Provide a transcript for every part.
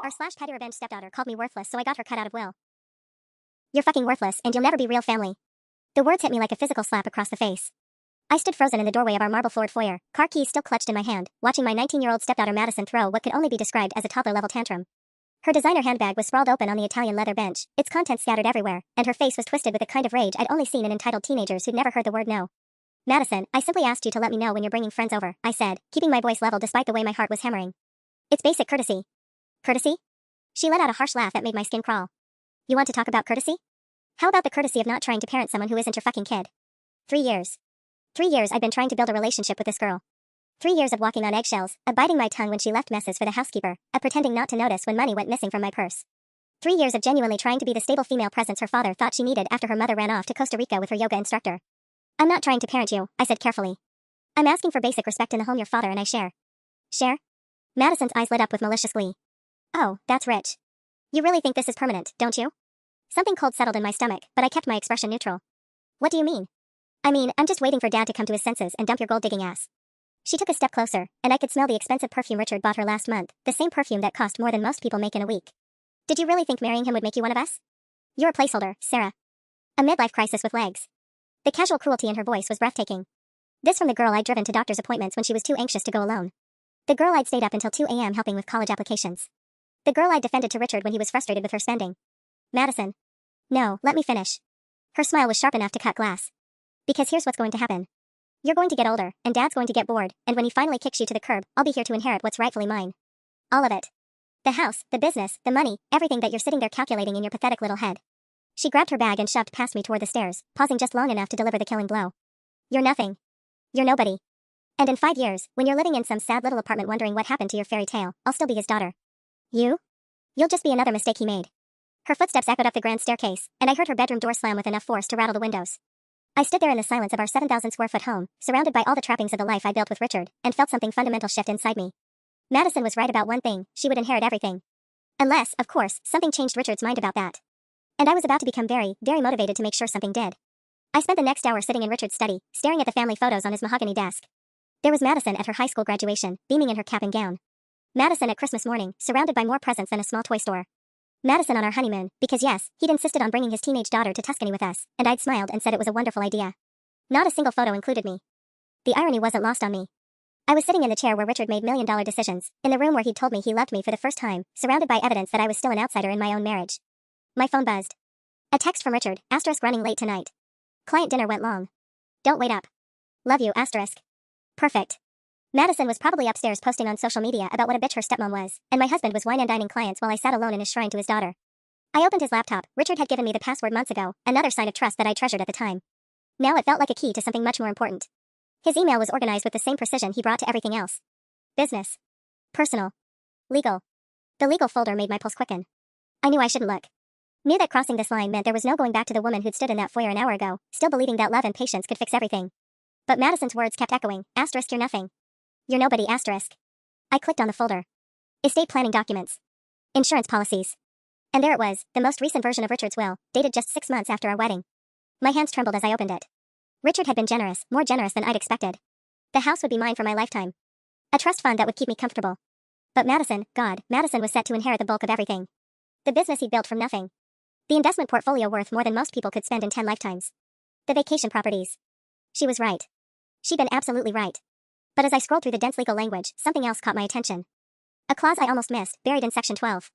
r/pettyrevenge stepdaughter called me worthless, so I got her cut out of will. You're fucking worthless, and you'll never be real family. The words hit me like a physical slap across the face. I stood frozen in the doorway of our marble-floored foyer, car keys still clutched in my hand, watching my 19-year-old stepdaughter Madison throw what could only be described as a toddler-level tantrum. Her designer handbag was sprawled open on the Italian leather bench, its contents scattered everywhere, and her face was twisted with a kind of rage I'd only seen in entitled teenagers who'd never heard the word no. Madison, I simply asked you to let me know when you're bringing friends over, I said, keeping my voice level despite the way my heart was hammering. It's basic courtesy. Courtesy? She let out a harsh laugh that made my skin crawl. You want to talk about courtesy? How about the courtesy of not trying to parent someone who isn't your fucking kid? 3 years. 3 years I'd been trying to build a relationship with this girl. 3 years of walking on eggshells, of biting my tongue when she left messes for the housekeeper, of pretending not to notice when money went missing from my purse. 3 years of genuinely trying to be the stable female presence her father thought she needed after her mother ran off to Costa Rica with her yoga instructor. I'm not trying to parent you, I said carefully. I'm asking for basic respect in the home your father and I share. Share? Madison's eyes lit up with malicious glee. Oh, that's rich. You really think this is permanent, don't you? Something cold settled in my stomach, but I kept my expression neutral. What do you mean? I mean, I'm just waiting for Dad to come to his senses and dump your gold-digging ass. She took a step closer, and I could smell the expensive perfume Richard bought her last month, the same perfume that cost more than most people make in a week. Did you really think marrying him would make you one of us? You're a placeholder, Sarah. A midlife crisis with legs. The casual cruelty in her voice was breathtaking. This from the girl I'd driven to doctor's appointments when she was too anxious to go alone. The girl I'd stayed up until 2 a.m. helping with college applications. The girl I'd defended to Richard when he was frustrated with her spending. Madison. No, let me finish. Her smile was sharp enough to cut glass. Because here's what's going to happen. You're going to get older, and Dad's going to get bored, and when he finally kicks you to the curb, I'll be here to inherit what's rightfully mine. All of it. The house, the business, the money, everything that you're sitting there calculating in your pathetic little head. She grabbed her bag and shoved past me toward the stairs, pausing just long enough to deliver the killing blow. You're nothing. You're nobody. And in 5 years, when you're living in some sad little apartment wondering what happened to your fairy tale, I'll still be his daughter. You? You'll just be another mistake he made. Her footsteps echoed up the grand staircase, and I heard her bedroom door slam with enough force to rattle the windows. I stood there in the silence of our 7,000-square-foot home, surrounded by all the trappings of the life I built with Richard, and felt something fundamental shift inside me. Madison was right about one thing, she would inherit everything. Unless, of course, something changed Richard's mind about that. And I was about to become very, very motivated to make sure something did. I spent the next hour sitting in Richard's study, staring at the family photos on his mahogany desk. There was Madison at her high school graduation, beaming in her cap and gown. Madison at Christmas morning, surrounded by more presents than a small toy store. Madison on our honeymoon, because yes, he'd insisted on bringing his teenage daughter to Tuscany with us, and I'd smiled and said it was a wonderful idea. Not a single photo included me. The irony wasn't lost on me. I was sitting in the chair where Richard made million-dollar decisions, in the room where he'd told me he loved me for the first time, surrounded by evidence that I was still an outsider in my own marriage. My phone buzzed. A text from Richard, * running late tonight. Client dinner went long. Don't wait up. Love you, *. Perfect. Madison was probably upstairs posting on social media about what a bitch her stepmom was, and my husband was wine and dining clients while I sat alone in his shrine to his daughter. I opened his laptop. Richard had given me the password months ago, another sign of trust that I treasured at the time. Now it felt like a key to something much more important. His email was organized with the same precision he brought to everything else. Business. Personal. Legal. The legal folder made my pulse quicken. I knew I shouldn't look. Knew that crossing this line meant there was no going back to the woman who'd stood in that foyer an hour ago, still believing that love and patience could fix everything. But Madison's words kept echoing, * you're nothing. You're nobody, *. I clicked on the folder. Estate planning documents. Insurance policies. And there it was, the most recent version of Richard's will, dated just 6 months after our wedding. My hands trembled as I opened it. Richard had been generous, more generous than I'd expected. The house would be mine for my lifetime. A trust fund that would keep me comfortable. But Madison, Madison was set to inherit the bulk of everything. The business he'd built from nothing. The investment portfolio worth more than most people could spend in 10 lifetimes. The vacation properties. She was right. She'd been absolutely right. But as I scrolled through the dense legal language, something else caught my attention. A clause I almost missed, buried in Section 12.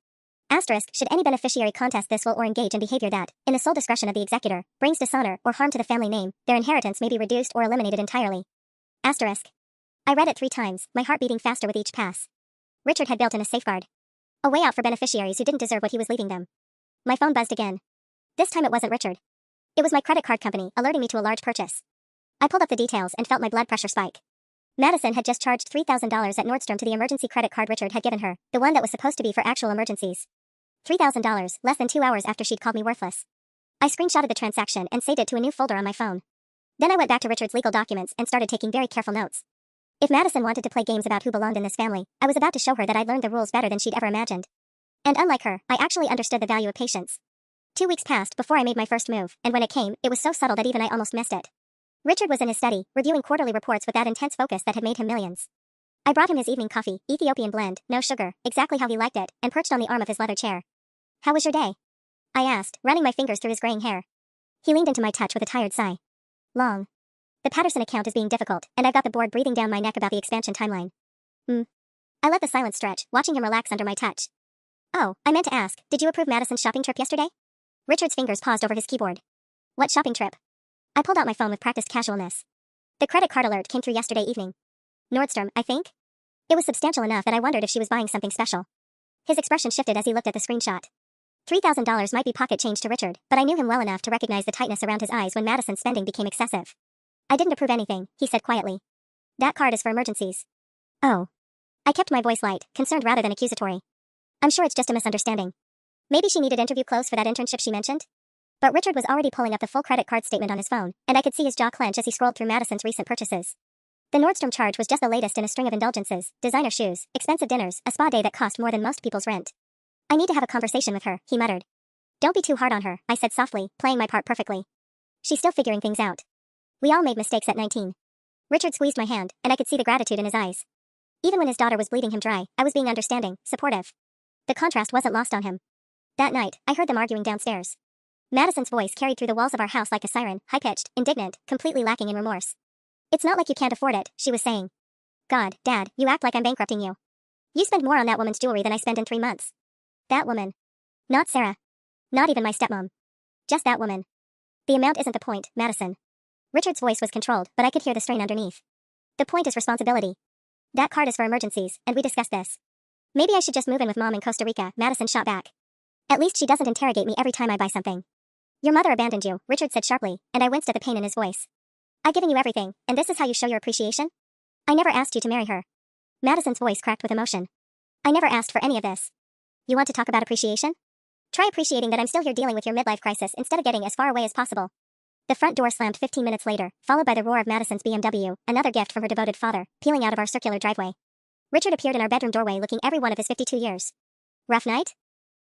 * should any beneficiary contest this will or engage in behavior that, in the sole discretion of the executor, brings dishonor or harm to the family name, their inheritance may be reduced or eliminated entirely. *. I read it 3 times, my heart beating faster with each pass. Richard had built in a safeguard. A way out for beneficiaries who didn't deserve what he was leaving them. My phone buzzed again. This time it wasn't Richard. It was my credit card company, alerting me to a large purchase. I pulled up the details and felt my blood pressure spike. Madison had just charged $3,000 at Nordstrom to the emergency credit card Richard had given her, the one that was supposed to be for actual emergencies. $3,000, less than 2 hours after she'd called me worthless. I screenshotted the transaction and saved it to a new folder on my phone. Then I went back to Richard's legal documents and started taking very careful notes. If Madison wanted to play games about who belonged in this family, I was about to show her that I'd learned the rules better than she'd ever imagined. And unlike her, I actually understood the value of patience. 2 weeks passed before I made my first move, and when it came, it was so subtle that even I almost missed it. Richard was in his study, reviewing quarterly reports with that intense focus that had made him millions. I brought him his evening coffee, Ethiopian blend, no sugar, exactly how he liked it, and perched on the arm of his leather chair. How was your day? I asked, running my fingers through his graying hair. He leaned into my touch with a tired sigh. Long. The Patterson account is being difficult, and I've got the board breathing down my neck about the expansion timeline. I let the silence stretch, watching him relax under my touch. Oh, I meant to ask, did you approve Madison's shopping trip yesterday? Richard's fingers paused over his keyboard. What shopping trip? I pulled out my phone with practiced casualness. The credit card alert came through yesterday evening. Nordstrom, I think? It was substantial enough that I wondered if she was buying something special. His expression shifted as he looked at the screenshot. $3,000 might be pocket change to Richard, but I knew him well enough to recognize the tightness around his eyes when Madison's spending became excessive. I didn't approve anything, he said quietly. That card is for emergencies. Oh. I kept my voice light, concerned rather than accusatory. I'm sure it's just a misunderstanding. Maybe she needed interview clothes for that internship she mentioned? But Richard was already pulling up the full credit card statement on his phone, and I could see his jaw clench as he scrolled through Madison's recent purchases. The Nordstrom charge was just the latest in a string of indulgences, designer shoes, expensive dinners, a spa day that cost more than most people's rent. I need to have a conversation with her, he muttered. Don't be too hard on her, I said softly, playing my part perfectly. She's still figuring things out. We all made mistakes at 19. Richard squeezed my hand, and I could see the gratitude in his eyes. Even when his daughter was bleeding him dry, I was being understanding, supportive. The contrast wasn't lost on him. That night, I heard them arguing downstairs. Madison's voice carried through the walls of our house like a siren, high-pitched, indignant, completely lacking in remorse. It's not like you can't afford it, she was saying. God, Dad, you act like I'm bankrupting you. You spend more on that woman's jewelry than I spend in 3 months. That woman. Not Sarah. Not even my stepmom. Just that woman. The amount isn't the point, Madison. Richard's voice was controlled, but I could hear the strain underneath. The point is responsibility. That card is for emergencies, and we discussed this. Maybe I should just move in with Mom in Costa Rica, Madison shot back. At least she doesn't interrogate me every time I buy something. Your mother abandoned you, Richard said sharply, and I winced at the pain in his voice. I've given you everything, and this is how you show your appreciation? I never asked you to marry her. Madison's voice cracked with emotion. I never asked for any of this. You want to talk about appreciation? Try appreciating that I'm still here dealing with your midlife crisis instead of getting as far away as possible. The front door slammed 15 minutes later, followed by the roar of Madison's BMW, another gift from her devoted father, peeling out of our circular driveway. Richard appeared in our bedroom doorway looking every one of his 52 years. Rough night?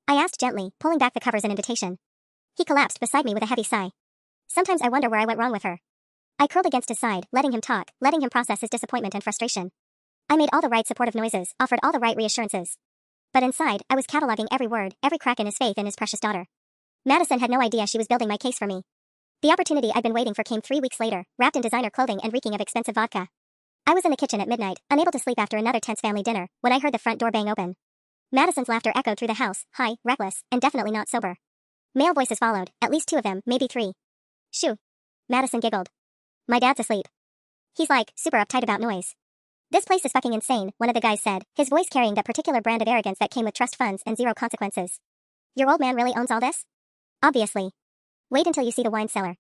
I asked gently, pulling back the covers in invitation. He collapsed beside me with a heavy sigh. Sometimes I wonder where I went wrong with her. I curled against his side, letting him talk, letting him process his disappointment and frustration. I made all the right supportive noises, offered all the right reassurances. But inside, I was cataloging every word, every crack in his faith in his precious daughter. Madison had no idea she was building my case for me. The opportunity I'd been waiting for came 3 weeks later, wrapped in designer clothing and reeking of expensive vodka. I was in the kitchen at midnight, unable to sleep after another tense family dinner, when I heard the front door bang open. Madison's laughter echoed through the house, high, reckless, and definitely not sober. Male voices followed, at least 2 of them, maybe 3. Shoo. Madison giggled. My dad's asleep. He's like, super uptight about noise. This place is fucking insane, one of the guys said, his voice carrying that particular brand of arrogance that came with trust funds and zero consequences. Your old man really owns all this? Obviously. Wait until you see the wine cellar.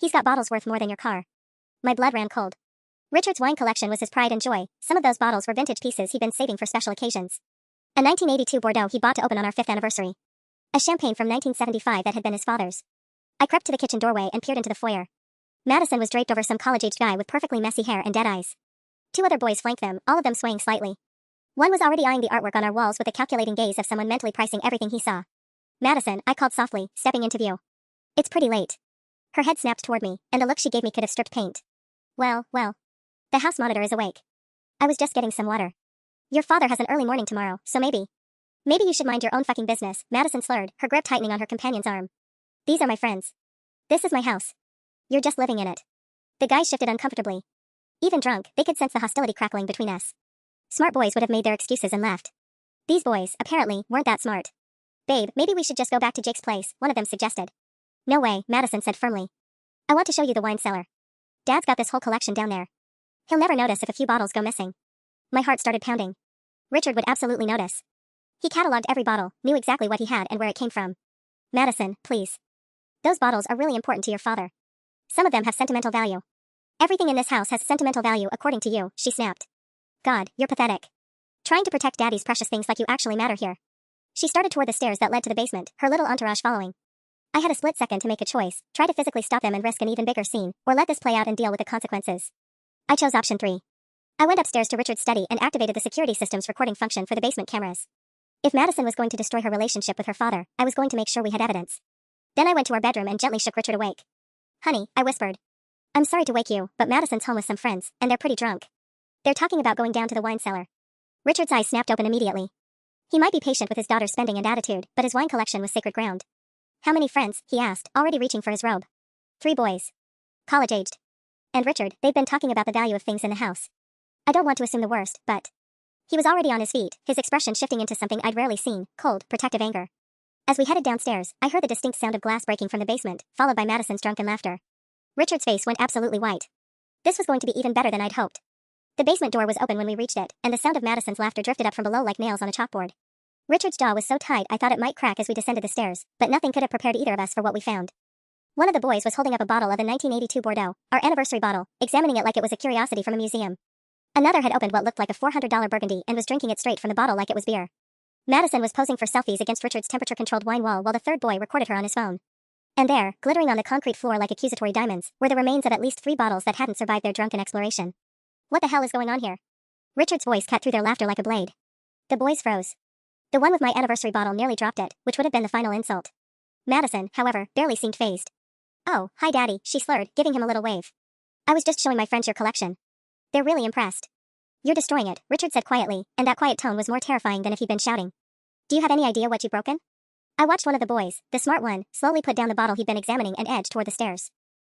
He's got bottles worth more than your car. My blood ran cold. Richard's wine collection was his pride and joy. Some of those bottles were vintage pieces he'd been saving for special occasions. A 1982 Bordeaux he bought to open on our 5th anniversary. A champagne from 1975 that had been his father's. I crept to the kitchen doorway and peered into the foyer. Madison was draped over some college-aged guy with perfectly messy hair and dead eyes. 2 other boys flanked them, all of them swaying slightly. One was already eyeing the artwork on our walls with the calculating gaze of someone mentally pricing everything he saw. Madison, I called softly, stepping into view. It's pretty late. Her head snapped toward me, and the look she gave me could have stripped paint. Well. The house monitor is awake. I was just getting some water. Your father has an early morning tomorrow, so maybe you should mind your own fucking business, Madison slurred, her grip tightening on her companion's arm. These are my friends. This is my house. You're just living in it. The guys shifted uncomfortably. Even drunk, they could sense the hostility crackling between us. Smart boys would have made their excuses and left. These boys, apparently, weren't that smart. Babe, maybe we should just go back to Jake's place, one of them suggested. No way, Madison said firmly. I want to show you the wine cellar. Dad's got this whole collection down there. He'll never notice if a few bottles go missing. My heart started pounding. Richard would absolutely notice. He cataloged every bottle, knew exactly what he had and where it came from. Madison, please. Those bottles are really important to your father. Some of them have sentimental value. Everything in this house has sentimental value according to you, she snapped. God, you're pathetic. Trying to protect Daddy's precious things like you actually matter here. She started toward the stairs that led to the basement, her little entourage following. I had a split second to make a choice, try to physically stop them and risk an even bigger scene, or let this play out and deal with the consequences. I chose option 3. I went upstairs to Richard's study and activated the security system's recording function for the basement cameras. If Madison was going to destroy her relationship with her father, I was going to make sure we had evidence. Then I went to our bedroom and gently shook Richard awake. Honey, I whispered. I'm sorry to wake you, but Madison's home with some friends, and they're pretty drunk. They're talking about going down to the wine cellar. Richard's eyes snapped open immediately. He might be patient with his daughter's spending and attitude, but his wine collection was sacred ground. How many friends, he asked, already reaching for his robe. 3 boys. College-aged. And Richard, they've been talking about the value of things in the house. I don't want to assume the worst, but... He was already on his feet, his expression shifting into something I'd rarely seen, cold, protective anger. As we headed downstairs, I heard the distinct sound of glass breaking from the basement, followed by Madison's drunken laughter. Richard's face went absolutely white. This was going to be even better than I'd hoped. The basement door was open when we reached it, and the sound of Madison's laughter drifted up from below like nails on a chalkboard. Richard's jaw was so tight I thought it might crack as we descended the stairs, but nothing could have prepared either of us for what we found. One of the boys was holding up a bottle of the 1982 Bordeaux, our anniversary bottle, examining it like it was a curiosity from a museum. Another had opened what looked like a $400 Burgundy and was drinking it straight from the bottle like it was beer. Madison was posing for selfies against Richard's temperature-controlled wine wall while the third boy recorded her on his phone. And there, glittering on the concrete floor like accusatory diamonds, were the remains of at least 3 bottles that hadn't survived their drunken exploration. What the hell is going on here? Richard's voice cut through their laughter like a blade. The boys froze. The one with my anniversary bottle nearly dropped it, which would have been the final insult. Madison, however, barely seemed fazed. Oh, hi Daddy, she slurred, giving him a little wave. I was just showing my friends your collection. They're really impressed. You're destroying it, Richard said quietly, and that quiet tone was more terrifying than if he'd been shouting. Do you have any idea what you've broken? I watched one of the boys, the smart one, slowly put down the bottle he'd been examining and edge toward the stairs.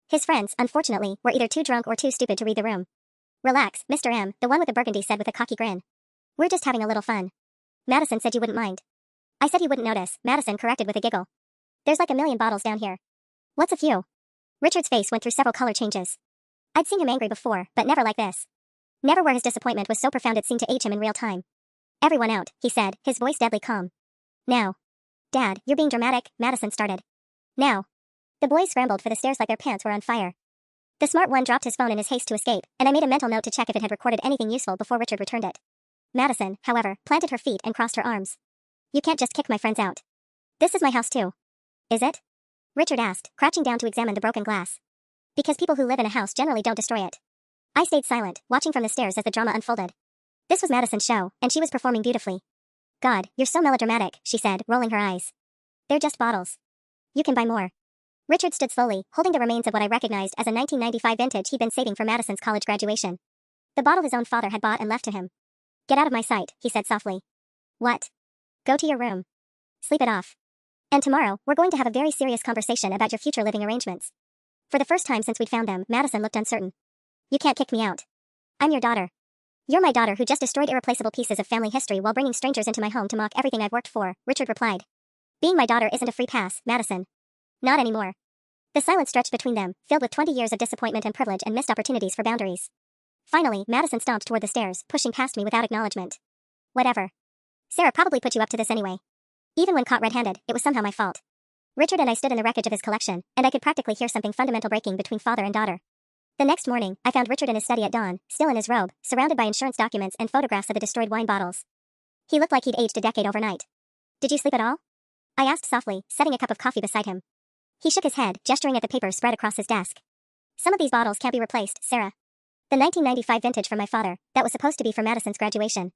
His friends, unfortunately, were either too drunk or too stupid to read the room. Relax, Mr. M, the one with the burgundy said with a cocky grin. We're just having a little fun. Madison said you wouldn't mind. I said you wouldn't notice, Madison corrected with a giggle. There's like a million bottles down here. What's a few? Richard's face went through several color changes. I'd seen him angry before, but never like this. Never where his disappointment was so profound it seemed to age him in real time. Everyone out, he said, his voice deadly calm. Now. Dad, you're being dramatic, Madison started. Now. The boys scrambled for the stairs like their pants were on fire. The smart one dropped his phone in his haste to escape, and I made a mental note to check if it had recorded anything useful before Richard returned it. Madison, however, planted her feet and crossed her arms. You can't just kick my friends out. This is my house too. Is it? Richard asked, crouching down to examine the broken glass. Because people who live in a house generally don't destroy it. I stayed silent, watching from the stairs as the drama unfolded. This was Madison's show, and she was performing beautifully. God, you're so melodramatic, she said, rolling her eyes. They're just bottles. You can buy more. Richard stood slowly, holding the remains of what I recognized as a 1995 vintage he'd been saving for Madison's college graduation. The bottle his own father had bought and left to him. Get out of my sight, he said softly. What? Go to your room. Sleep it off. And tomorrow, we're going to have a very serious conversation about your future living arrangements. For the first time since we'd found them, Madison looked uncertain. You can't kick me out. I'm your daughter. You're my daughter who just destroyed irreplaceable pieces of family history while bringing strangers into my home to mock everything I've worked for, Richard replied. Being my daughter isn't a free pass, Madison. Not anymore. The silence stretched between them, filled with 20 years of disappointment and privilege and missed opportunities for boundaries. Finally, Madison stomped toward the stairs, pushing past me without acknowledgement. Whatever. Sarah probably put you up to this anyway. Even when caught red-handed, it was somehow my fault. Richard and I stood in the wreckage of his collection, and I could practically hear something fundamental breaking between father and daughter. The next morning, I found Richard in his study at dawn, still in his robe, surrounded by insurance documents and photographs of the destroyed wine bottles. He looked like he'd aged a decade overnight. Did you sleep at all? I asked softly, setting a cup of coffee beside him. He shook his head, gesturing at the papers spread across his desk. Some of these bottles can't be replaced, Sarah. The 1995 vintage from my father, that was supposed to be for Madison's graduation.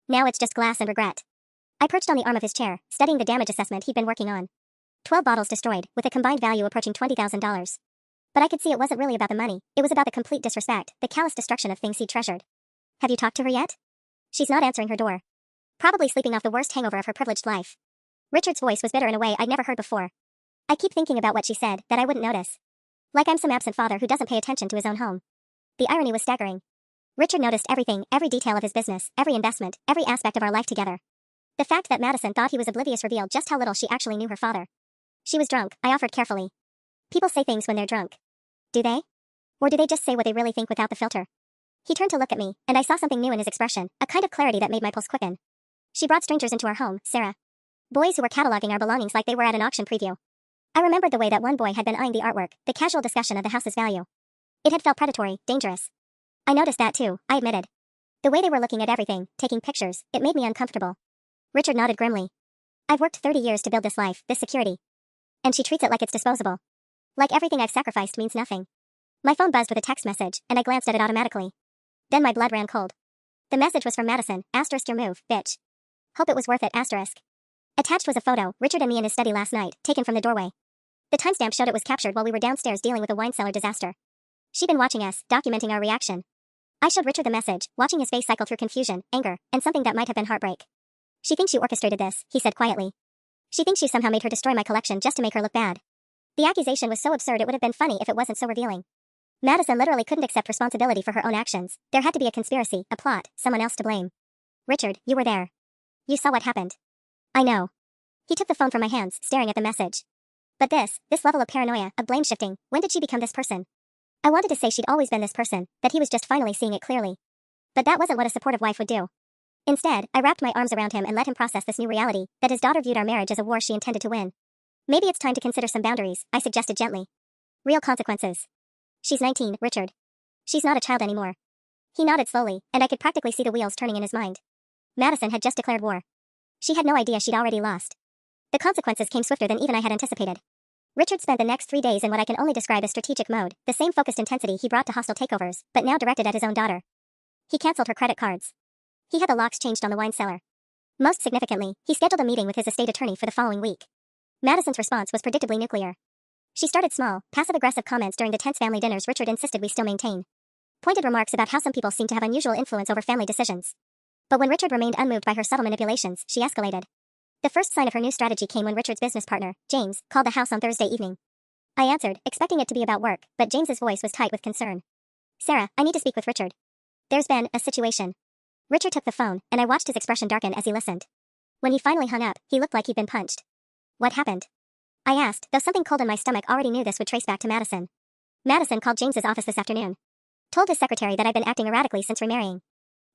Now it's just glass and regret. I perched on the arm of his chair, studying the damage assessment he'd been working on. 12 bottles destroyed, with a combined value approaching $20,000. But I could see it wasn't really about the money, it was about the complete disrespect, the callous destruction of things he'd treasured. Have you talked to her yet? She's not answering her door. Probably sleeping off the worst hangover of her privileged life. Richard's voice was bitter in a way I'd never heard before. I keep thinking about what she said, that I wouldn't notice. Like I'm some absent father who doesn't pay attention to his own home. The irony was staggering. Richard noticed everything, every detail of his business, every investment, every aspect of our life together. The fact that Madison thought he was oblivious revealed just how little she actually knew her father. She was drunk, I offered carefully. People say things when they're drunk. Do they? Or do they just say what they really think without the filter? He turned to look at me, and I saw something new in his expression, a kind of clarity that made my pulse quicken. She brought strangers into our home, Sarah. Boys who were cataloging our belongings like they were at an auction preview. I remembered the way that one boy had been eyeing the artwork, the casual discussion of the house's value. It had felt predatory, dangerous. I noticed that too, I admitted. The way they were looking at everything, taking pictures, it made me uncomfortable. Richard nodded grimly. I've worked 30 years to build this life, this security. And she treats it like it's disposable. Like everything I've sacrificed means nothing. My phone buzzed with a text message, and I glanced at it automatically. Then my blood ran cold. The message was from Madison, asterisk your move, bitch. Hope it was worth it, asterisk. Attached was a photo, Richard and me in his study last night, taken from the doorway. The timestamp showed it was captured while we were downstairs dealing with a wine cellar disaster. She'd been watching us, documenting our reaction. I showed Richard the message, watching his face cycle through confusion, anger, and something that might have been heartbreak. She thinks you orchestrated this, he said quietly. She thinks you somehow made her destroy my collection just to make her look bad. The accusation was so absurd it would have been funny if it wasn't so revealing. Madison literally couldn't accept responsibility for her own actions. There had to be a conspiracy, a plot, someone else to blame. Richard, you were there. You saw what happened. I know. He took the phone from my hands, staring at the message. But this level of paranoia, of blame shifting, when did she become this person? I wanted to say she'd always been this person, that he was just finally seeing it clearly. But that wasn't what a supportive wife would do. Instead, I wrapped my arms around him and let him process this new reality, that his daughter viewed our marriage as a war she intended to win. Maybe it's time to consider some boundaries, I suggested gently. Real consequences. She's 19, Richard. She's not a child anymore. He nodded slowly, and I could practically see the wheels turning in his mind. Madison had just declared war. She had no idea she'd already lost. The consequences came swifter than even I had anticipated. Richard spent the next 3 days in what I can only describe as strategic mode, the same focused intensity he brought to hostile takeovers, but now directed at his own daughter. He canceled her credit cards. He had the locks changed on the wine cellar. Most significantly, he scheduled a meeting with his estate attorney for the following week. Madison's response was predictably nuclear. She started small, passive-aggressive comments during the tense family dinners Richard insisted we still maintain. Pointed remarks about how some people seem to have unusual influence over family decisions. But when Richard remained unmoved by her subtle manipulations, she escalated. The first sign of her new strategy came when Richard's business partner, James, called the house on Thursday evening. I answered, expecting it to be about work, but James's voice was tight with concern. Sarah, I need to speak with Richard. There's been a situation. Richard took the phone, and I watched his expression darken as he listened. When he finally hung up, he looked like he'd been punched. What happened? I asked, though something cold in my stomach already knew this would trace back to Madison. Madison called James's office this afternoon. Told his secretary that I'd been acting erratically since remarrying.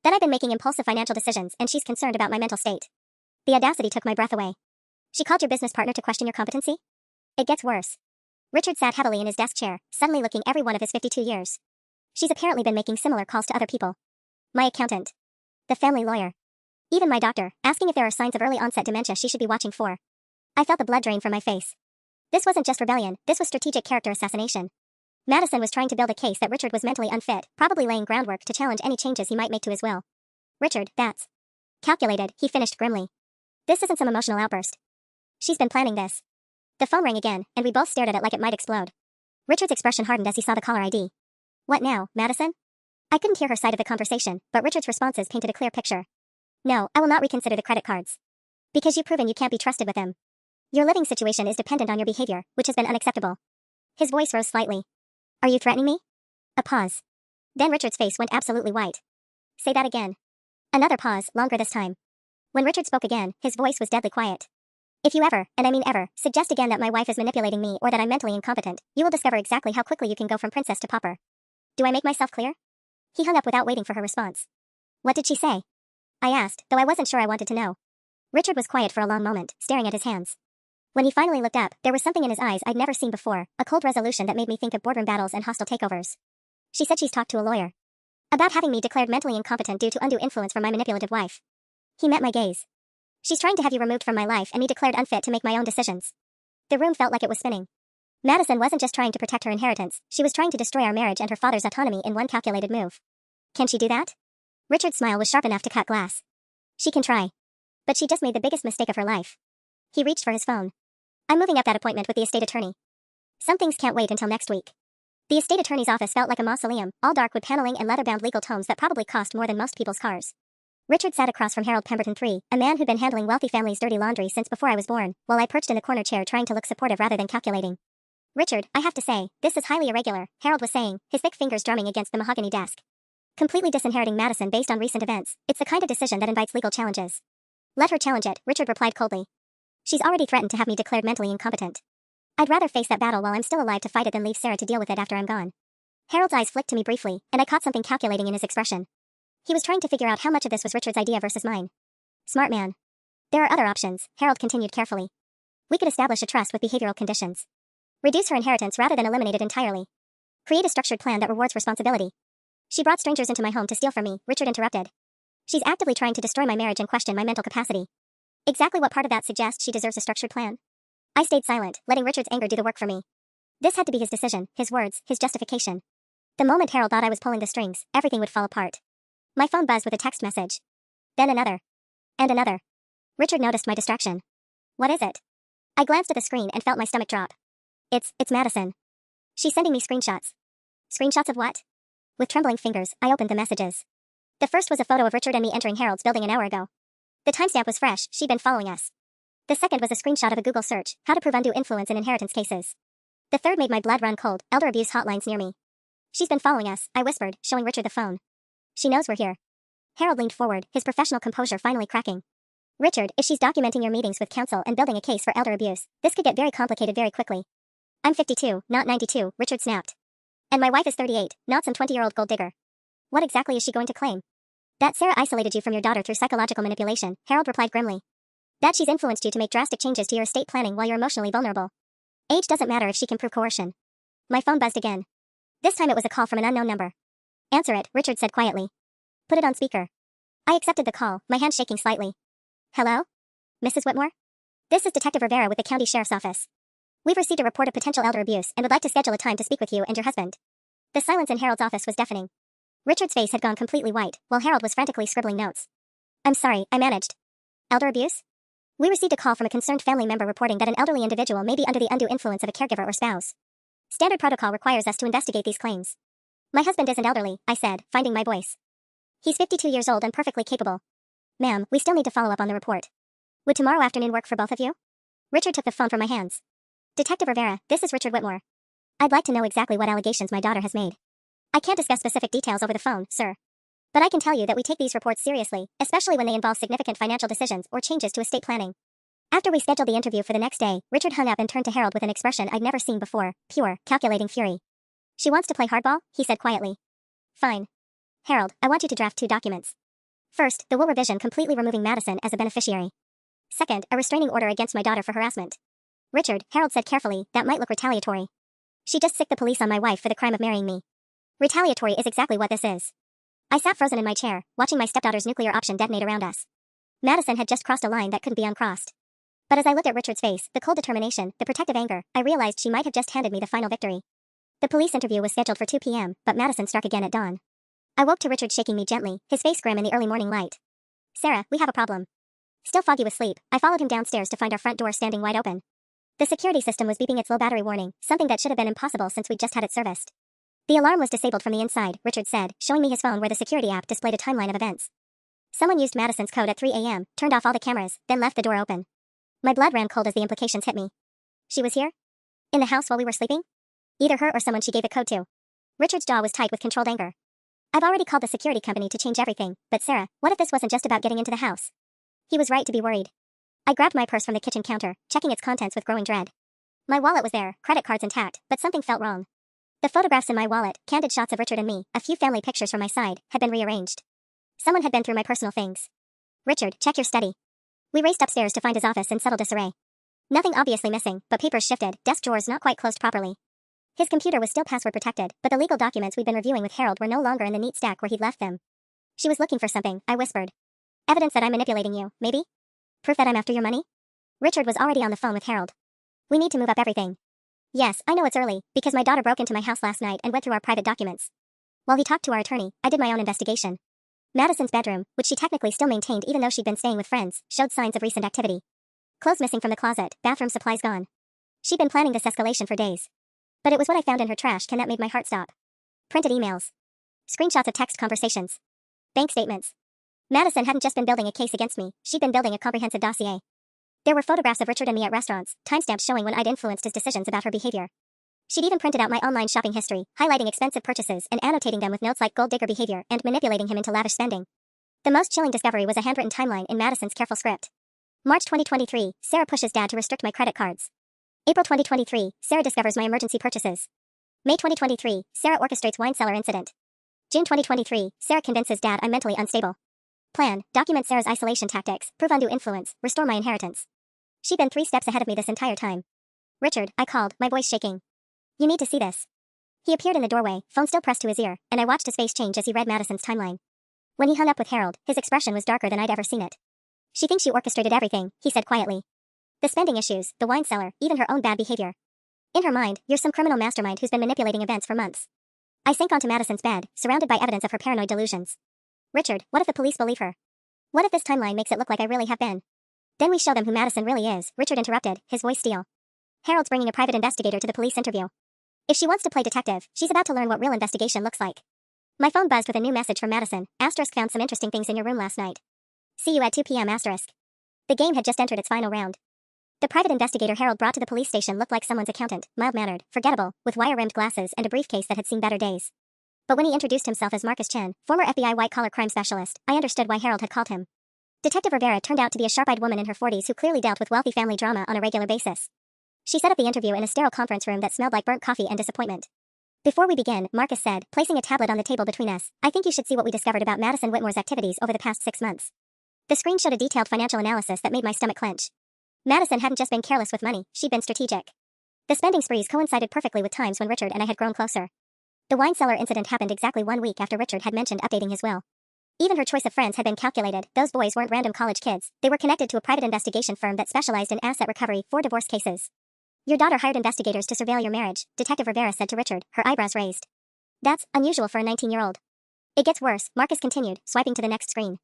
That I'd been making impulsive financial decisions, and she's concerned about my mental state. The audacity took my breath away. She called your business partner to question your competency? It gets worse. Richard sat heavily in his desk chair, suddenly looking every one of his 52 years. She's apparently been making similar calls to other people. My accountant. The family lawyer. Even my doctor, asking if there are signs of early onset dementia she should be watching for. I felt the blood drain from my face. This wasn't just rebellion, this was strategic character assassination. Madison was trying to build a case that Richard was mentally unfit, probably laying groundwork to challenge any changes he might make to his will. Richard, that's calculated, he finished grimly. This isn't some emotional outburst. She's been planning this. The phone rang again, and we both stared at it like it might explode. Richard's expression hardened as he saw the caller ID. What now, Madison? I couldn't hear her side of the conversation, but Richard's responses painted a clear picture. No, I will not reconsider the credit cards. Because you've proven you can't be trusted with them. Your living situation is dependent on your behavior, which has been unacceptable. His voice rose slightly. Are you threatening me? A pause. Then Richard's face went absolutely white. Say that again. Another pause, longer this time. When Richard spoke again, his voice was deadly quiet. If you ever, and I mean ever, suggest again that my wife is manipulating me or that I'm mentally incompetent, you will discover exactly how quickly you can go from princess to pauper. Do I make myself clear? He hung up without waiting for her response. What did she say? I asked, though I wasn't sure I wanted to know. Richard was quiet for a long moment, staring at his hands. When he finally looked up, there was something in his eyes I'd never seen before, a cold resolution that made me think of boardroom battles and hostile takeovers. She said she's talked to a lawyer. About having me declared mentally incompetent due to undue influence from my manipulative wife. He met my gaze. She's trying to have you removed from my life and me declared unfit to make my own decisions. The room felt like it was spinning. Madison wasn't just trying to protect her inheritance, she was trying to destroy our marriage and her father's autonomy in one calculated move. Can she do that? Richard's smile was sharp enough to cut glass. She can try. But she just made the biggest mistake of her life. He reached for his phone. I'm moving up that appointment with the estate attorney. Some things can't wait until next week. The estate attorney's office felt like a mausoleum, all dark wood paneling and leather-bound legal tomes that probably cost more than most people's cars. Richard sat across from Harold Pemberton III, a man who'd been handling wealthy families' dirty laundry since before I was born, while I perched in the corner chair trying to look supportive rather than calculating. Richard, I have to say, this is highly irregular, Harold was saying, his thick fingers drumming against the mahogany desk. Completely disinheriting Madison based on recent events, it's the kind of decision that invites legal challenges. Let her challenge it, Richard replied coldly. She's already threatened to have me declared mentally incompetent. I'd rather face that battle while I'm still alive to fight it than leave Sarah to deal with it after I'm gone. Harold's eyes flicked to me briefly, and I caught something calculating in his expression. He was trying to figure out how much of this was Richard's idea versus mine. Smart man. There are other options, Harold continued carefully. We could establish a trust with behavioral conditions. Reduce her inheritance rather than eliminate it entirely. Create a structured plan that rewards responsibility. She brought strangers into my home to steal from me, Richard interrupted. She's actively trying to destroy my marriage and question my mental capacity. Exactly what part of that suggests she deserves a structured plan? I stayed silent, letting Richard's anger do the work for me. This had to be his decision, his words, his justification. The moment Harold thought I was pulling the strings, everything would fall apart. My phone buzzed with a text message. Then another. And another. Richard noticed my distraction. What is it? I glanced at the screen and felt my stomach drop. It's Madison. She's sending me screenshots. Screenshots of what? With trembling fingers, I opened the messages. The first was a photo of Richard and me entering Harold's building an hour ago. The timestamp was fresh, she'd been following us. The second was a screenshot of a Google search, how to prove undue influence in inheritance cases. The third made my blood run cold, elder abuse hotlines near me. She's been following us, I whispered, showing Richard the phone. She knows we're here. Harold leaned forward, his professional composure finally cracking. Richard, if she's documenting your meetings with counsel and building a case for elder abuse, this could get very complicated very quickly. I'm 52, not 92, Richard snapped. And my wife is 38, not some 20-year-old gold digger. What exactly is she going to claim? That Sarah isolated you from your daughter through psychological manipulation, Harold replied grimly. That she's influenced you to make drastic changes to your estate planning while you're emotionally vulnerable. Age doesn't matter if she can prove coercion. My phone buzzed again. This time it was a call from an unknown number. Answer it, Richard said quietly. Put it on speaker. I accepted the call, my hand shaking slightly. Hello? Mrs. Whitmore? This is Detective Rivera with the County Sheriff's Office. We've received a report of potential elder abuse and would like to schedule a time to speak with you and your husband. The silence in Harold's office was deafening. Richard's face had gone completely white, while Harold was frantically scribbling notes. I'm sorry, I managed. Elder abuse? We received a call from a concerned family member reporting that an elderly individual may be under the undue influence of a caregiver or spouse. Standard protocol requires us to investigate these claims. My husband isn't elderly, I said, finding my voice. He's 52 years old and perfectly capable. Ma'am, we still need to follow up on the report. Would tomorrow afternoon work for both of you? Richard took the phone from my hands. Detective Rivera, this is Richard Whitmore. I'd like to know exactly what allegations my daughter has made. I can't discuss specific details over the phone, sir. But I can tell you that we take these reports seriously, especially when they involve significant financial decisions or changes to estate planning. After we scheduled the interview for the next day, Richard hung up and turned to Harold with an expression I'd never seen before, pure, calculating fury. She wants to play hardball, he said quietly. Fine. Harold, I want you to draft 2 documents. First, the will revision completely removing Madison as a beneficiary. Second, a restraining order against my daughter for harassment. Richard, Harold said carefully, that might look retaliatory. She just sicked the police on my wife for the crime of marrying me. Retaliatory is exactly what this is. I sat frozen in my chair, watching my stepdaughter's nuclear option detonate around us. Madison had just crossed a line that couldn't be uncrossed. But as I looked at Richard's face, the cold determination, the protective anger, I realized she might have just handed me the final victory. The police interview was scheduled for 2 p.m., but Madison struck again at dawn. I woke to Richard shaking me gently, his face grim in the early morning light. Sarah, we have a problem. Still foggy with sleep, I followed him downstairs to find our front door standing wide open. The security system was beeping its low battery warning, something that should have been impossible since we'd just had it serviced. The alarm was disabled from the inside, Richard said, showing me his phone where the security app displayed a timeline of events. Someone used Madison's code at 3 a.m., turned off all the cameras, then left the door open. My blood ran cold as the implications hit me. She was here? In the house while we were sleeping? Either her or someone she gave the code to. Richard's jaw was tight with controlled anger. I've already called the security company to change everything, but Sarah, what if this wasn't just about getting into the house? He was right to be worried. I grabbed my purse from the kitchen counter, checking its contents with growing dread. My wallet was there, credit cards intact, but something felt wrong. The photographs in my wallet, candid shots of Richard and me, a few family pictures from my side, had been rearranged. Someone had been through my personal things. Richard, check your study. We raced upstairs to find his office in subtle disarray. Nothing obviously missing, but papers shifted, desk drawers not quite closed properly. His computer was still password protected, but the legal documents we'd been reviewing with Harold were no longer in the neat stack where he'd left them. She was looking for something, I whispered. Evidence that I'm manipulating you, maybe? Proof that I'm after your money? Richard was already on the phone with Harold. We need to move up everything. Yes, I know it's early, because my daughter broke into my house last night and went through our private documents. While he talked to our attorney, I did my own investigation. Madison's bedroom, which she technically still maintained even though she'd been staying with friends, showed signs of recent activity. Clothes missing from the closet, bathroom supplies gone. She'd been planning this escalation for days. But it was what I found in her trash can that made my heart stop. Printed emails. Screenshots of text conversations. Bank statements. Madison hadn't just been building a case against me, she'd been building a comprehensive dossier. There were photographs of Richard and me at restaurants, timestamps showing when I'd influenced his decisions about her behavior. She'd even printed out my online shopping history, highlighting expensive purchases and annotating them with notes like gold digger behavior and manipulating him into lavish spending. The most chilling discovery was a handwritten timeline in Madison's careful script. March 2023, Sarah pushes dad to restrict my credit cards. April 2023, Sarah discovers my emergency purchases. May 2023, Sarah orchestrates wine cellar incident. June 2023, Sarah convinces dad I'm mentally unstable. Plan, document Sarah's isolation tactics, prove undue influence, restore my inheritance. She'd been 3 steps ahead of me this entire time. Richard, I called, my voice shaking. You need to see this. He appeared in the doorway, phone still pressed to his ear, and I watched his face change as he read Madison's timeline. When he hung up with Harold, his expression was darker than I'd ever seen it. She thinks you orchestrated everything, he said quietly. The spending issues, the wine cellar, even her own bad behavior. In her mind, you're some criminal mastermind who's been manipulating events for months. I sank onto Madison's bed, surrounded by evidence of her paranoid delusions. Richard, what if the police believe her? What if this timeline makes it look like I really have been? Then we show them who Madison really is, Richard interrupted, his voice steel. Harold's bringing a private investigator to the police interview. If she wants to play detective, she's about to learn what real investigation looks like. My phone buzzed with a new message from Madison. Asterisk found some interesting things in your room last night. See you at 2 p.m. asterisk. The game had just entered its final round. The private investigator Harold brought to the police station looked like someone's accountant, mild-mannered, forgettable, with wire-rimmed glasses and a briefcase that had seen better days. But when he introduced himself as Marcus Chen, former FBI white-collar crime specialist, I understood why Harold had called him. Detective Rivera turned out to be a sharp-eyed woman in her 40s who clearly dealt with wealthy family drama on a regular basis. She set up the interview in a sterile conference room that smelled like burnt coffee and disappointment. Before we begin, Marcus said, placing a tablet on the table between us, I think you should see what we discovered about Madison Whitmore's activities over the past 6 months. The screen showed a detailed financial analysis that made my stomach clench. Madison hadn't just been careless with money, she'd been strategic. The spending sprees coincided perfectly with times when Richard and I had grown closer. The wine cellar incident happened exactly 1 week after Richard had mentioned updating his will. Even her choice of friends had been calculated. Those boys weren't random college kids. They were connected to a private investigation firm that specialized in asset recovery for divorce cases. Your daughter hired investigators to surveil your marriage, Detective Rivera said to Richard, her eyebrows raised. That's unusual for a 19-year-old. It gets worse, Marcus continued, swiping to the next screen.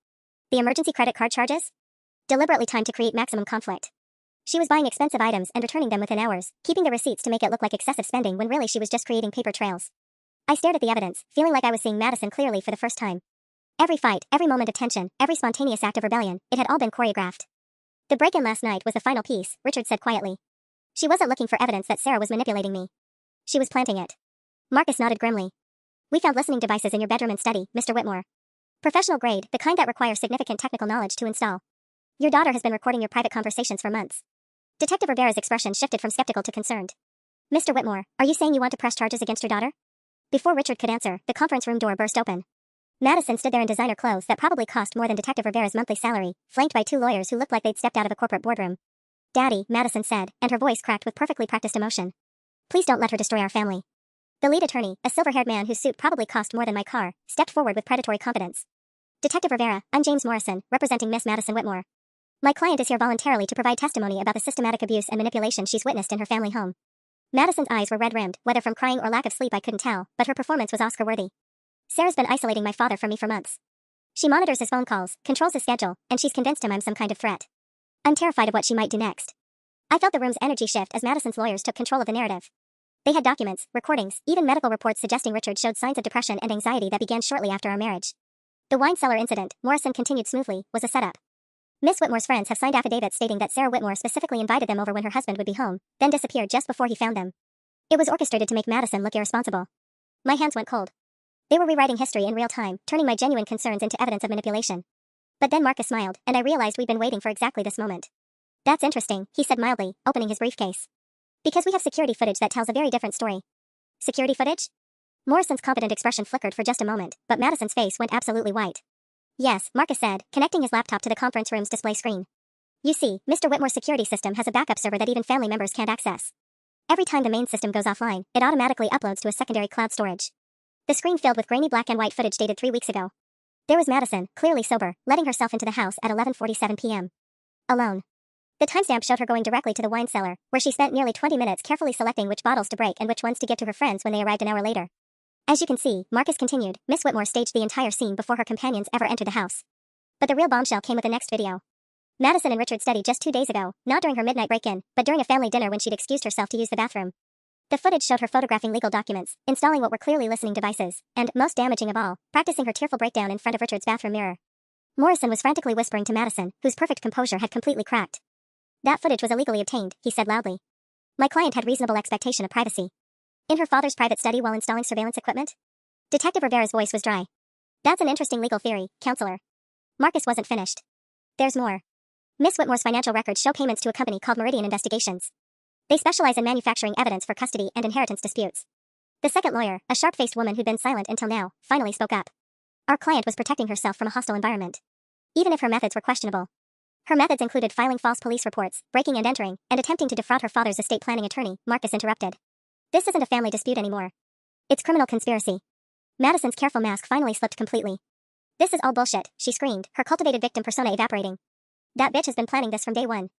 The emergency credit card charges? Deliberately timed to create maximum conflict. She was buying expensive items and returning them within hours, keeping the receipts to make it look like excessive spending when really she was just creating paper trails. I stared at the evidence, feeling like I was seeing Madison clearly for the first time. Every fight, every moment of tension, every spontaneous act of rebellion, it had all been choreographed. The break-in last night was the final piece, Richard said quietly. She wasn't looking for evidence that Sarah was manipulating me. She was planting it. Marcus nodded grimly. We found listening devices in your bedroom and study, Mr. Whitmore. Professional grade, the kind that require significant technical knowledge to install. Your daughter has been recording your private conversations for months. Detective Rivera's expression shifted from skeptical to concerned. Mr. Whitmore, are you saying you want to press charges against your daughter? Before Richard could answer, the conference room door burst open. Madison stood there in designer clothes that probably cost more than Detective Rivera's monthly salary, flanked by 2 lawyers who looked like they'd stepped out of a corporate boardroom. Daddy, Madison said, and her voice cracked with perfectly practiced emotion. Please don't let her destroy our family. The lead attorney, a silver-haired man whose suit probably cost more than my car, stepped forward with predatory confidence. Detective Rivera, I'm James Morrison, representing Miss Madison Whitmore. My client is here voluntarily to provide testimony about the systematic abuse and manipulation she's witnessed in her family home. Madison's eyes were red-rimmed, whether from crying or lack of sleep I couldn't tell, but her performance was Oscar-worthy. Sarah's been isolating my father from me for months. She monitors his phone calls, controls his schedule, and she's convinced him I'm some kind of threat. I'm terrified of what she might do next. I felt the room's energy shift as Madison's lawyers took control of the narrative. They had documents, recordings, even medical reports suggesting Richard showed signs of depression and anxiety that began shortly after our marriage. The wine cellar incident, Morrison continued smoothly, was a setup. Miss Whitmore's friends have signed affidavits stating that Sarah Whitmore specifically invited them over when her husband would be home, then disappeared just before he found them. It was orchestrated to make Madison look irresponsible. My hands went cold. They were rewriting history in real time, turning my genuine concerns into evidence of manipulation. But then Marcus smiled, and I realized we'd been waiting for exactly this moment. That's interesting, he said mildly, opening his briefcase. Because we have security footage that tells a very different story. Security footage? Morrison's competent expression flickered for just a moment, but Madison's face went absolutely white. Yes, Marcus said, connecting his laptop to the conference room's display screen. You see, Mr. Whitmore's security system has a backup server that even family members can't access. Every time the main system goes offline, it automatically uploads to a secondary cloud storage. The screen filled with grainy black and white footage dated 3 weeks ago. There was Madison, clearly sober, letting herself into the house at 11:47 p.m. Alone. The timestamp showed her going directly to the wine cellar, where she spent nearly 20 minutes carefully selecting which bottles to break and which ones to give to her friends when they arrived an hour later. As you can see, Marcus continued, Miss Whitmore staged the entire scene before her companions ever entered the house. But the real bombshell came with the next video. Madison and Richard studied just 2 days ago, not during her midnight break-in, but during a family dinner when she'd excused herself to use the bathroom. The footage showed her photographing legal documents, installing what were clearly listening devices, and, most damaging of all, practicing her tearful breakdown in front of Richard's bathroom mirror. Morrison was frantically whispering to Madison, whose perfect composure had completely cracked. That footage was illegally obtained, he said loudly. My client had reasonable expectation of privacy. In her father's private study while installing surveillance equipment? Detective Rivera's voice was dry. That's an interesting legal theory, counselor. Marcus wasn't finished. There's more. Miss Whitmore's financial records show payments to a company called Meridian Investigations. They specialize in manufacturing evidence for custody and inheritance disputes. The second lawyer, a sharp-faced woman who'd been silent until now, finally spoke up. Our client was protecting herself from a hostile environment. Even if her methods were questionable. Her methods included filing false police reports, breaking and entering, and attempting to defraud her father's estate planning attorney, Marcus interrupted. This isn't a family dispute anymore. It's criminal conspiracy. Madison's careful mask finally slipped completely. This is all bullshit, she screamed, her cultivated victim persona evaporating. That bitch has been planning this from day one.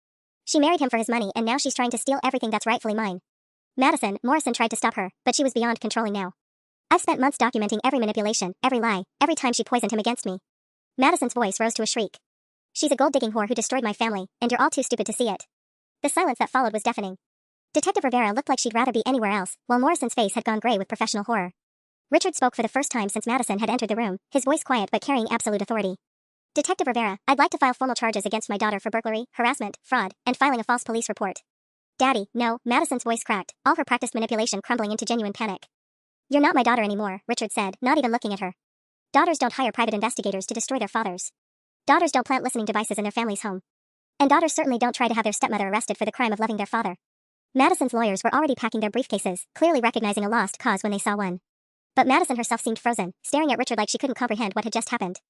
She married him for his money and now she's trying to steal everything that's rightfully mine. Morrison tried to stop her, but she was beyond controlling now. I've spent months documenting every manipulation, every lie, every time she poisoned him against me. Madison's voice rose to a shriek. She's a gold-digging whore who destroyed my family, and you're all too stupid to see it. The silence that followed was deafening. Detective Rivera looked like she'd rather be anywhere else, while Morrison's face had gone gray with professional horror. Richard spoke for the first time since Madison had entered the room, his voice quiet but carrying absolute authority. Detective Rivera, I'd like to file formal charges against my daughter for burglary, harassment, fraud, and filing a false police report. Daddy, no, Madison's voice cracked, all her practiced manipulation crumbling into genuine panic. You're not my daughter anymore, Richard said, not even looking at her. Daughters don't hire private investigators to destroy their fathers. Daughters don't plant listening devices in their family's home. And daughters certainly don't try to have their stepmother arrested for the crime of loving their father. Madison's lawyers were already packing their briefcases, clearly recognizing a lost cause when they saw one. But Madison herself seemed frozen, staring at Richard like she couldn't comprehend what had just happened.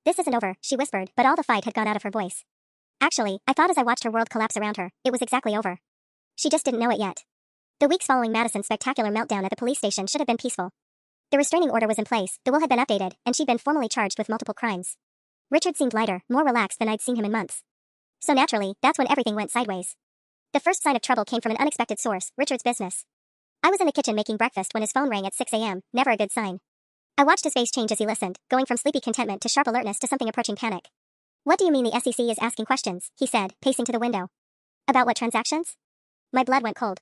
This isn't over, she whispered, but all the fight had gone out of her voice. Actually, I thought as I watched her world collapse around her, it was exactly over. She just didn't know it yet. The weeks following Madison's spectacular meltdown at the police station should have been peaceful. The restraining order was in place, the will had been updated, and she'd been formally charged with multiple crimes. Richard seemed lighter, more relaxed than I'd seen him in months. So naturally, that's when everything went sideways. The first sign of trouble came from an unexpected source, Richard's business. I was in the kitchen making breakfast when his phone rang at 6 a.m., never a good sign. I watched his face change as he listened, going from sleepy contentment to sharp alertness to something approaching panic. What do you mean the SEC is asking questions, he said, pacing to the window. About what transactions? My blood went cold.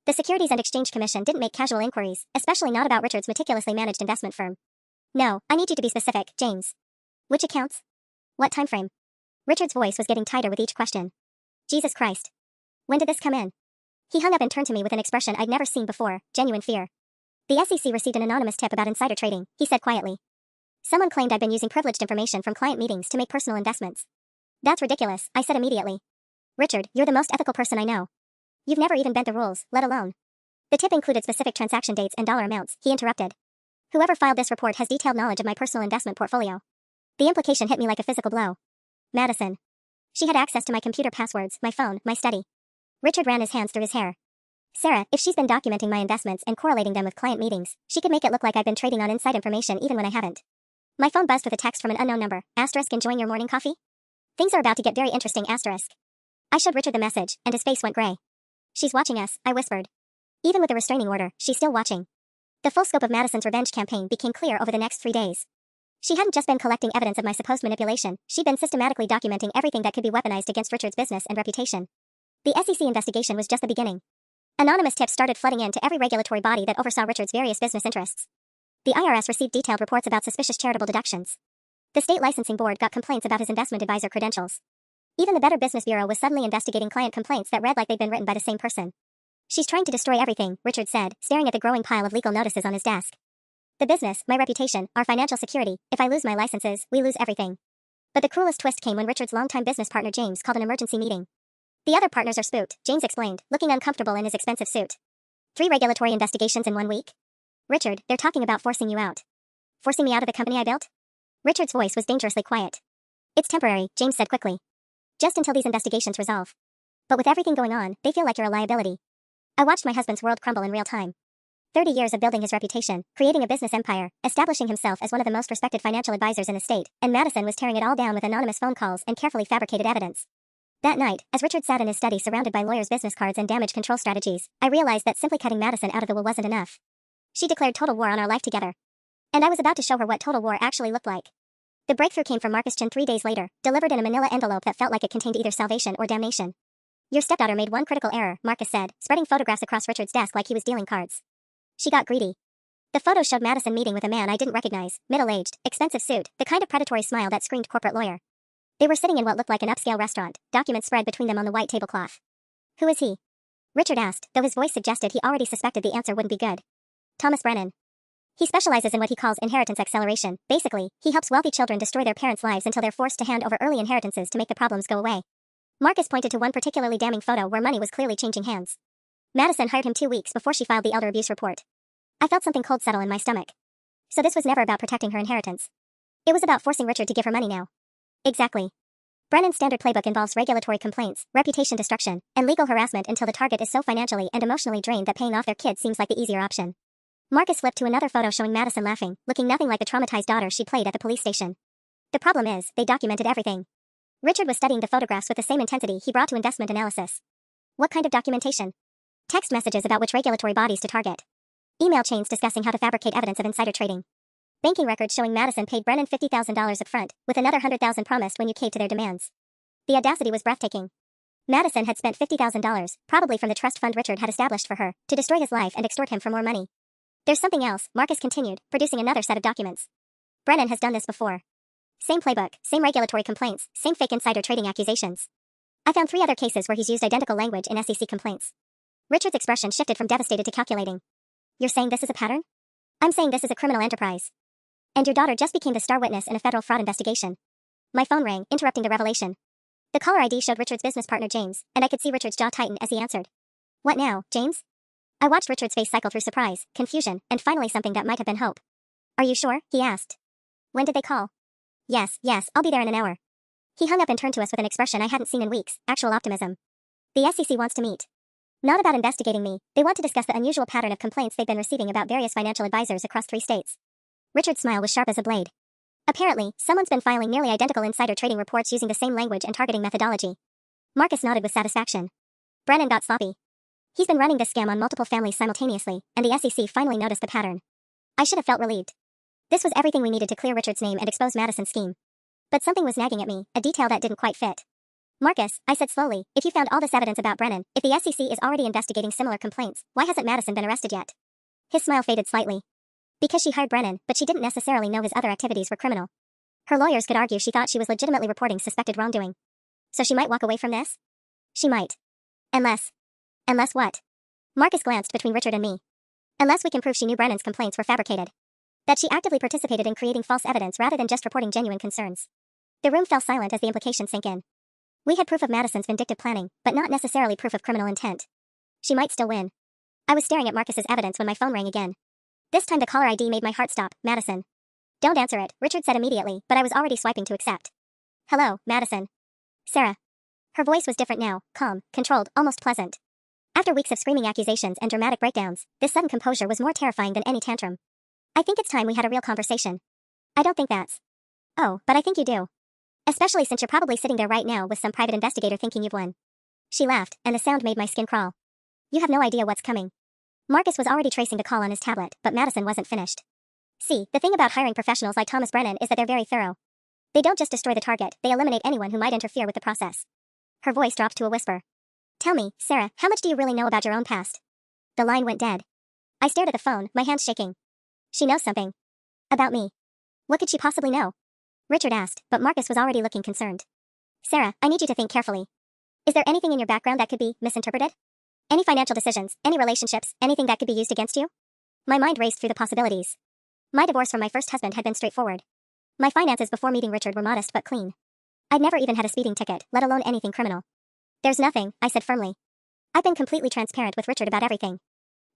The Securities and Exchange Commission didn't make casual inquiries, especially not about Richard's meticulously managed investment firm. No, I need you to be specific, James. Which accounts? What time frame? Richard's voice was getting tighter with each question. Jesus Christ. When did this come in? He hung up and turned to me with an expression I'd never seen before, genuine fear. The SEC received an anonymous tip about insider trading, he said quietly. Someone claimed I'd been using privileged information from client meetings to make personal investments. That's ridiculous, I said immediately. Richard, you're the most ethical person I know. You've never even bent the rules, let alone. The tip included specific transaction dates and dollar amounts, he interrupted. Whoever filed this report has detailed knowledge of my personal investment portfolio. The implication hit me like a physical blow. Madison. She had access to my computer passwords, my phone, my study. Richard ran his hands through his hair. Sarah, if she's been documenting my investments and correlating them with client meetings, she could make it look like I've been trading on inside information even when I haven't. My phone buzzed with a text from an unknown number. Asterisk, enjoying your morning coffee? Things are about to get very interesting, asterisk. I showed Richard the message, and his face went gray. She's watching us, I whispered. Even with the restraining order, she's still watching. The full scope of Madison's revenge campaign became clear over the next 3 days. She hadn't just been collecting evidence of my supposed manipulation, she'd been systematically documenting everything that could be weaponized against Richard's business and reputation. The SEC investigation was just the beginning. Anonymous tips started flooding in to every regulatory body that oversaw Richard's various business interests. The IRS received detailed reports about suspicious charitable deductions. The state licensing board got complaints about his investment advisor credentials. Even the Better Business Bureau was suddenly investigating client complaints that read like they'd been written by the same person. She's trying to destroy everything, Richard said, staring at the growing pile of legal notices on his desk. The business, my reputation, our financial security, if I lose my licenses, we lose everything. But the cruelest twist came when Richard's longtime business partner James called an emergency meeting. The other partners are spooked, James explained, looking uncomfortable in his expensive suit. 3 regulatory investigations in 1 week? Richard, they're talking about forcing you out. Forcing me out of the company I built? Richard's voice was dangerously quiet. It's temporary, James said quickly. Just until these investigations resolve. But with everything going on, they feel like you're a liability. I watched my husband's world crumble in real time. 30 years of building his reputation, creating a business empire, establishing himself as one of the most respected financial advisors in the state, and Madison was tearing it all down with anonymous phone calls and carefully fabricated evidence. That night, as Richard sat in his study surrounded by lawyers' business cards and damage control strategies, I realized that simply cutting Madison out of the will wasn't enough. She declared total war on our life together. And I was about to show her what total war actually looked like. The breakthrough came from Marcus Chin 3 days later, delivered in a manila envelope that felt like it contained either salvation or damnation. Your stepdaughter made one critical error, Marcus said, spreading photographs across Richard's desk like he was dealing cards. She got greedy. The photos showed Madison meeting with a man I didn't recognize, middle-aged, expensive suit, the kind of predatory smile that screamed corporate lawyer. They were sitting in what looked like an upscale restaurant, documents spread between them on the white tablecloth. Who is he? Richard asked, though his voice suggested he already suspected the answer wouldn't be good. Thomas Brennan. He specializes in what he calls inheritance acceleration. Basically, he helps wealthy children destroy their parents' lives until they're forced to hand over early inheritances to make the problems go away. Marcus pointed to one particularly damning photo where money was clearly changing hands. Madison hired him 2 weeks before she filed the elder abuse report. I felt something cold settle in my stomach. So this was never about protecting her inheritance. It was about forcing Richard to give her money now. Exactly. Brennan's standard playbook involves regulatory complaints, reputation destruction, and legal harassment until the target is so financially and emotionally drained that paying off their kids seems like the easier option. Marcus flipped to another photo showing Madison laughing, looking nothing like the traumatized daughter she played at the police station. The problem is, they documented everything. Richard was studying the photographs with the same intensity he brought to investment analysis. What kind of documentation? Text messages about which regulatory bodies to target. Email chains discussing how to fabricate evidence of insider trading. Banking records showing Madison paid Brennan $50,000 up front, with another $100,000 promised when you caved to their demands. The audacity was breathtaking. Madison had spent $50,000, probably from the trust fund Richard had established for her, to destroy his life and extort him for more money. There's something else, Marcus continued, producing another set of documents. Brennan has done this before. Same playbook, same regulatory complaints, same fake insider trading accusations. I found 3 other cases where he's used identical language in SEC complaints. Richard's expression shifted from devastated to calculating. You're saying this is a pattern? I'm saying this is a criminal enterprise. And your daughter just became the star witness in a federal fraud investigation. My phone rang, interrupting the revelation. The caller ID showed Richard's business partner James, and I could see Richard's jaw tighten as he answered. What now, James? I watched Richard's face cycle through surprise, confusion, and finally something that might have been hope. Are you sure? He asked. When did they call? Yes, I'll be there in an hour. He hung up and turned to us with an expression I hadn't seen in weeks, actual optimism. The SEC wants to meet. Not about investigating me, they want to discuss the unusual pattern of complaints they've been receiving about various financial advisors across 3 states. Richard's smile was sharp as a blade. Apparently, someone's been filing nearly identical insider trading reports using the same language and targeting methodology. Marcus nodded with satisfaction. Brennan got sloppy. He's been running this scam on multiple families simultaneously, and the SEC finally noticed the pattern. I should have felt relieved. This was everything we needed to clear Richard's name and expose Madison's scheme. But something was nagging at me, a detail that didn't quite fit. Marcus, I said slowly, if you found all this evidence about Brennan, if the SEC is already investigating similar complaints, why hasn't Madison been arrested yet? His smile faded slightly. Because she hired Brennan, but she didn't necessarily know his other activities were criminal. Her lawyers could argue she thought she was legitimately reporting suspected wrongdoing. So she might walk away from this? She might. Unless what? Marcus glanced between Richard and me. Unless we can prove she knew Brennan's complaints were fabricated. That she actively participated in creating false evidence rather than just reporting genuine concerns. The room fell silent as the implication sank in. We had proof of Madison's vindictive planning, but not necessarily proof of criminal intent. She might still win. I was staring at Marcus's evidence when my phone rang again. This time the caller ID made my heart stop. Madison. Don't answer it, Richard said immediately, but I was already swiping to accept. Hello, Madison. Sarah. Her voice was different now, calm, controlled, almost pleasant. After weeks of screaming accusations and dramatic breakdowns, this sudden composure was more terrifying than any tantrum. I think it's time we had a real conversation. I don't think that's. Oh, but I think you do. Especially since you're probably sitting there right now with some private investigator thinking you've won. She laughed, and the sound made my skin crawl. You have no idea what's coming. Marcus was already tracing the call on his tablet, but Madison wasn't finished. See, the thing about hiring professionals like Thomas Brennan is that they're very thorough. They don't just destroy the target, they eliminate anyone who might interfere with the process. Her voice dropped to a whisper. Tell me, Sarah, how much do you really know about your own past? The line went dead. I stared at the phone, my hands shaking. She knows something. About me. What could she possibly know? Richard asked, but Marcus was already looking concerned. Sarah, I need you to think carefully. Is there anything in your background that could be misinterpreted? Any financial decisions, any relationships, anything that could be used against you? My mind raced through the possibilities. My divorce from my first husband had been straightforward. My finances before meeting Richard were modest but clean. I'd never even had a speeding ticket, let alone anything criminal. There's nothing, I said firmly. I've been completely transparent with Richard about everything.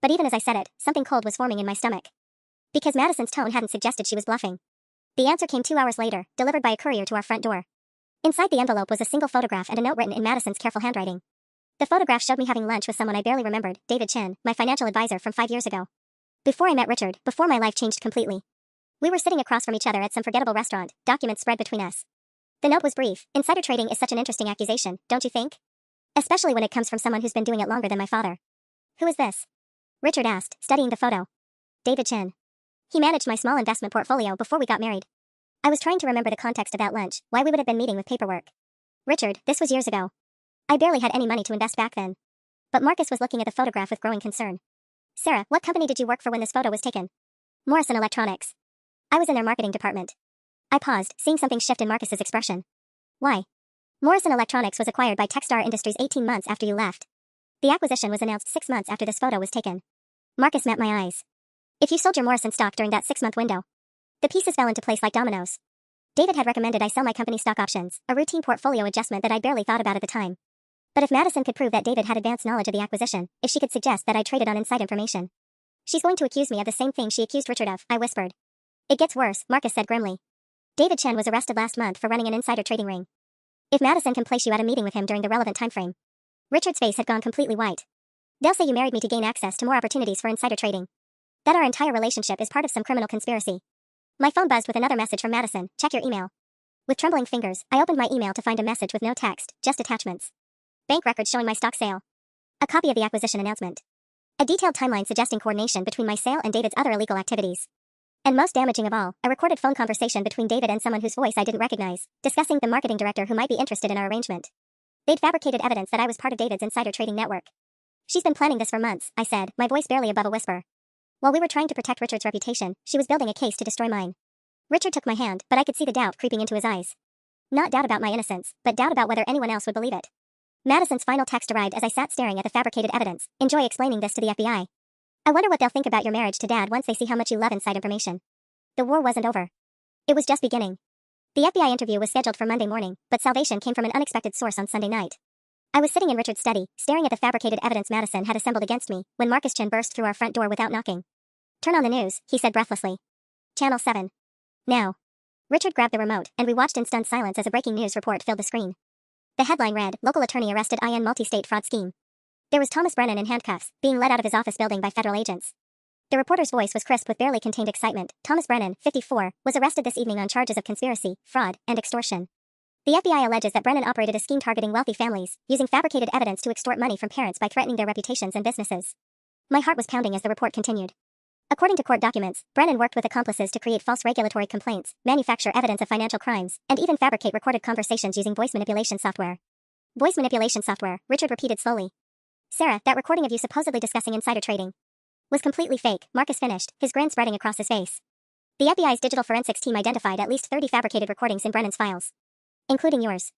But even as I said it, something cold was forming in my stomach. Because Madison's tone hadn't suggested she was bluffing. The answer came 2 hours later, delivered by a courier to our front door. Inside the envelope was a single photograph and a note written in Madison's careful handwriting. The photograph showed me having lunch with someone I barely remembered, David Chin, my financial advisor from 5 years ago. Before I met Richard, before my life changed completely. We were sitting across from each other at some forgettable restaurant, documents spread between us. The note was brief. Insider trading is such an interesting accusation, don't you think? Especially when it comes from someone who's been doing it longer than my father. Who is this? Richard asked, studying the photo. David Chin. He managed my small investment portfolio before we got married. I was trying to remember the context of that lunch, why we would have been meeting with paperwork. Richard, this was years ago. I barely had any money to invest back then. But Marcus was looking at the photograph with growing concern. Sarah, what company did you work for when this photo was taken? Morrison Electronics. I was in their marketing department. I paused, seeing something shift in Marcus's expression. Why? Morrison Electronics was acquired by Techstar Industries 18 months after you left. The acquisition was announced 6 months after this photo was taken. Marcus met my eyes. If you sold your Morrison stock during that 6-month window, the pieces fell into place like dominoes. David had recommended I sell my company stock options, a routine portfolio adjustment that I barely thought about at the time. But if Madison could prove that David had advanced knowledge of the acquisition, if she could suggest that I traded on inside information, she's going to accuse me of the same thing she accused Richard of, I whispered. It gets worse, Marcus said grimly. David Chen was arrested last month for running an insider trading ring. If Madison can place you at a meeting with him during the relevant time frame. Richard's face had gone completely white. They'll say you married me to gain access to more opportunities for insider trading. That our entire relationship is part of some criminal conspiracy. My phone buzzed with another message from Madison. Check your email. With trembling fingers, I opened my email to find a message with no text, just attachments. Bank records showing my stock sale. A copy of the acquisition announcement. A detailed timeline suggesting coordination between my sale and David's other illegal activities. And most damaging of all, a recorded phone conversation between David and someone whose voice I didn't recognize, discussing the marketing director who might be interested in our arrangement. They'd fabricated evidence that I was part of David's insider trading network. She's been planning this for months, I said, my voice barely above a whisper. While we were trying to protect Richard's reputation, she was building a case to destroy mine. Richard took my hand, but I could see the doubt creeping into his eyes. Not doubt about my innocence, but doubt about whether anyone else would believe it. Madison's final text arrived as I sat staring at the fabricated evidence. Enjoy explaining this to the FBI. I wonder what they'll think about your marriage to Dad once they see how much you love inside information. The war wasn't over. It was just beginning. The FBI interview was scheduled for Monday morning, but salvation came from an unexpected source on Sunday night. I was sitting in Richard's study, staring at the fabricated evidence Madison had assembled against me, when Marcus Chin burst through our front door without knocking. Turn on the news, he said breathlessly. Channel 7. Now. Richard grabbed the remote, and we watched in stunned silence as a breaking news report filled the screen. The headline read, Local attorney arrested in multi-state fraud scheme. There was Thomas Brennan in handcuffs, being led out of his office building by federal agents. The reporter's voice was crisp with barely contained excitement. Thomas Brennan, 54, was arrested this evening on charges of conspiracy, fraud, and extortion. The FBI alleges that Brennan operated a scheme targeting wealthy families, using fabricated evidence to extort money from parents by threatening their reputations and businesses. My heart was pounding as the report continued. According to court documents, Brennan worked with accomplices to create false regulatory complaints, manufacture evidence of financial crimes, and even fabricate recorded conversations using voice manipulation software. Voice manipulation software, Richard repeated slowly. Sarah, that recording of you supposedly discussing insider trading was completely fake, Marcus finished, his grin spreading across his face. The FBI's digital forensics team identified at least 30 fabricated recordings in Brennan's files, including yours.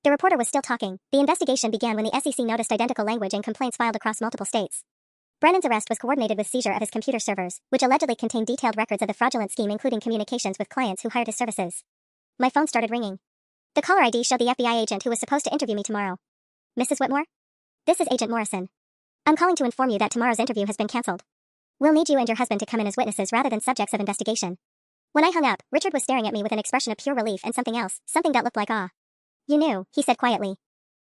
The reporter was still talking. The investigation began when the SEC noticed identical language in complaints filed across multiple states. Brennan's arrest was coordinated with seizure of his computer servers, which allegedly contained detailed records of the fraudulent scheme, including communications with clients who hired his services. My phone started ringing. The caller ID showed the FBI agent who was supposed to interview me tomorrow. Mrs. Whitmore? This is Agent Morrison. I'm calling to inform you that tomorrow's interview has been cancelled. We'll need you and your husband to come in as witnesses rather than subjects of investigation. When I hung up, Richard was staring at me with an expression of pure relief and something else, something that looked like awe. You knew, he said quietly.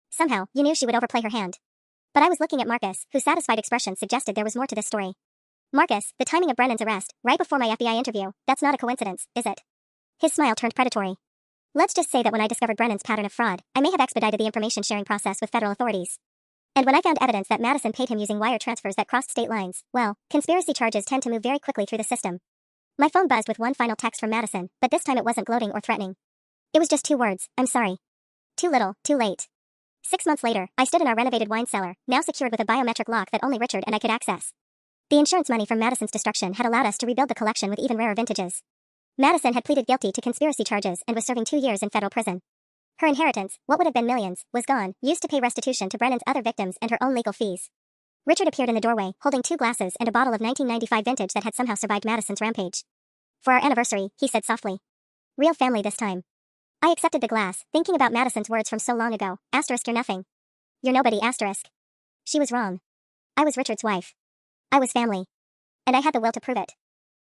Somehow, you knew she would overplay her hand. But I was looking at Marcus, whose satisfied expression suggested there was more to this story. Marcus, the timing of Brennan's arrest, right before my FBI interview, that's not a coincidence, is it? His smile turned predatory. Let's just say that when I discovered Brennan's pattern of fraud, I may have expedited the information sharing process with federal authorities. And when I found evidence that Madison paid him using wire transfers that crossed state lines, well, conspiracy charges tend to move very quickly through the system. My phone buzzed with one final text from Madison, but this time it wasn't gloating or threatening. It was just 2 words, I'm sorry. Too little, too late. 6 months later, I stood in our renovated wine cellar, now secured with a biometric lock that only Richard and I could access. The insurance money from Madison's destruction had allowed us to rebuild the collection with even rarer vintages. Madison had pleaded guilty to conspiracy charges and was serving 2 years in federal prison. Her inheritance, what would have been millions, was gone, used to pay restitution to Brennan's other victims and her own legal fees. Richard appeared in the doorway, holding 2 glasses and a bottle of 1995 vintage that had somehow survived Madison's rampage. For our anniversary, he said softly. Real family this time. I accepted the glass, thinking about Madison's words from so long ago, you're nothing. You're nobody, She was wrong. I was Richard's wife. I was family. And I had the will to prove it.